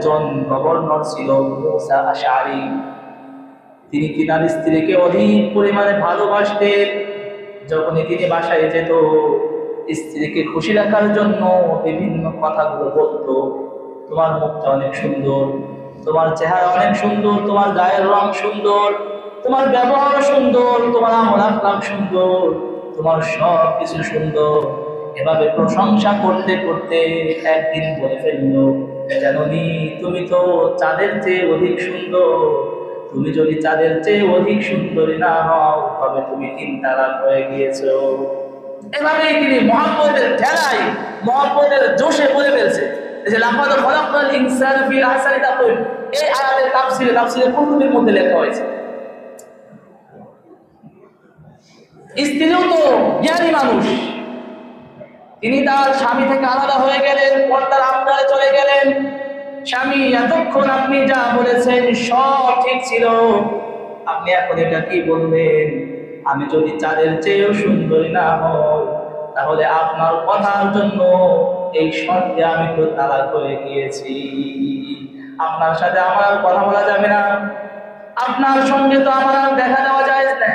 একজন গভর্নর ছিল মুসা আশআরী। তিনি তিনার স্ত্রীকে অধিক পরিমাণে ভালোবাসতেন। যখনই তিনি বাসায় যেত, স্ত্রীকে খুশি রাখার জন্য বিভিন্ন কথাগুলো বলতো। তোমার মুখটা অনেক সুন্দর, তোমার চেহারা অনেক সুন্দর, তোমার গায়ের রং সুন্দর, তোমার ব্যবহার সুন্দর, তোমার আমল আখলাক সুন্দর, তোমার সব কিছু সুন্দর। এভাবে প্রশংসা করতে করতে একদিন বলে ফেললো, জাননি তুমি তো চাঁদের চেয়ে অধিক সুন্দর। তুমি যদি চাঁদের চেয়ে অধিক সুন্দরী না হও, তবে তুমি 3 তালাক হয়ে গিয়েছো। এভাবেই তিনি মহব্বতের ঠেলায়, মহব্বতের জোশে বলে ফেলছে যে লাকাদ খালাকনাল ইনসানা ফি আহসানি তাকওয়িম। এই আয়াতের তাফসীরে কুরতুবীর মধ্যে লেখা হয়েছে। স্ত্রীও তো জ্ঞানী মানুষ, তিনি তার স্বামী থেকে আলাদা হয়ে গেলেন, পর্দার আড়ালে চলে গেলেন। স্বামী, এতক্ষণ আপনি যা বলেছেন সব ঠিক ছিল, আপনি এখন এটা কি বললেন? আমি যদি চাঁদের চেয়েও সুন্দরী না হই, তাহলে আপনার কথার জন্য এই শর্তে আমি তো তালাক হয়ে গিয়েছি। আপনার সাথে আমার আর কথা বলা যাবে না, আপনার সঙ্গে তো আমার আর দেখা দেওয়া যায় না,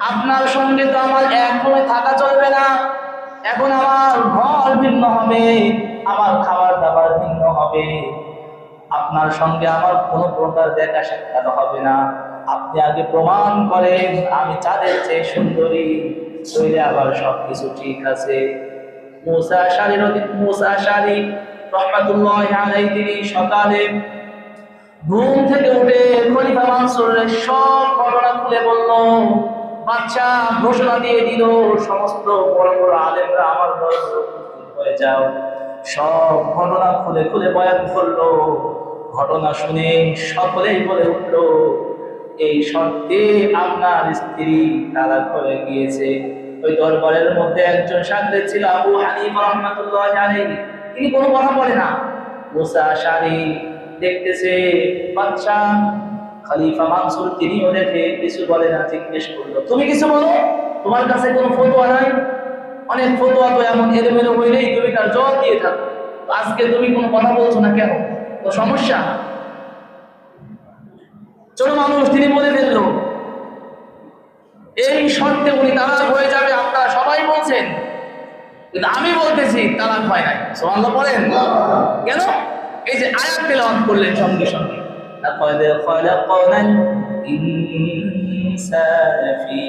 আপনার সঙ্গে তো আমার একভাবে থাকা চলবে না। এখন আমার ঘর ভিন্ন হবে, আমার খাবার দাবার ভিন্ন হবে, আপনার সঙ্গে আমার কোনো প্রকার দেখা সাক্ষাৎ হবে না। আপনি আগে প্রমাণ করেন আমি চাঁদের চেয়ে সুন্দরী, শরীরে আবার সবকিছু ঠিক আছে। মুসা আশআরী রাহমাতুল্লাহি আলাইহি তিনি সকালে ঘুম থেকে উঠে খলিফা মানসুরের সব ঘটনা খুলে বলল। বাদশা ঘোষণা দিয়ে দিল, সমস্ত বড় বড় আলেমরা আমার দরবারে উপস্থিত হয়ে যাও। সব ঘটনা খুলে খুলে বয়ান করলো। ঘটনা শুনে সকলেই বলে উঠল, এই শর্তে আপনার স্ত্রী তালাক হয়ে গিয়েছে। ওই দরবারের মধ্যে একজন সাংবাদিক ছিল আবু হানিফা রাহমাতুল্লাহি আলাইহি, তিনি কোনো কথা বলে না। মুসা আশআরী দেখতেছে বাদশা খলিফা মানসুর, তিনিও দেখে কিছু বলে না। জিজ্ঞেস করলো, তুমি কিছু বলো, তোমার কাছে কোনো ফতোয়া নাই? অনেক ফতোয়া তো এমন এলোমেলো হইলেই তুমি তার জবাব দিয়ে থাকো, আজকে তুমি কোনো কথা বলছো না কেন? তো সমস্যা? ছোট মানুষ, তিনি বলে ফেললো এই শর্তে উনি তালাক হয়ে যাবে, আপনারা সবাই বলছেন, কিন্তু আমি বলতেছি তালাক হয় নাই। সুবহানাল্লাহ পড়েন। কেন? এই যে আয়াত তেলাওয়াত করলেন সঙ্গে সঙ্গে, লাকাদ খালাকনাল ইনসানা ফি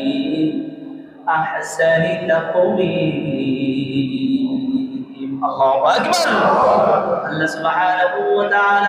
আহসানি তাকওয়িম। আল্লাহু আকবার। আল্লাহ সুবহানাহু ওয়া তাআলা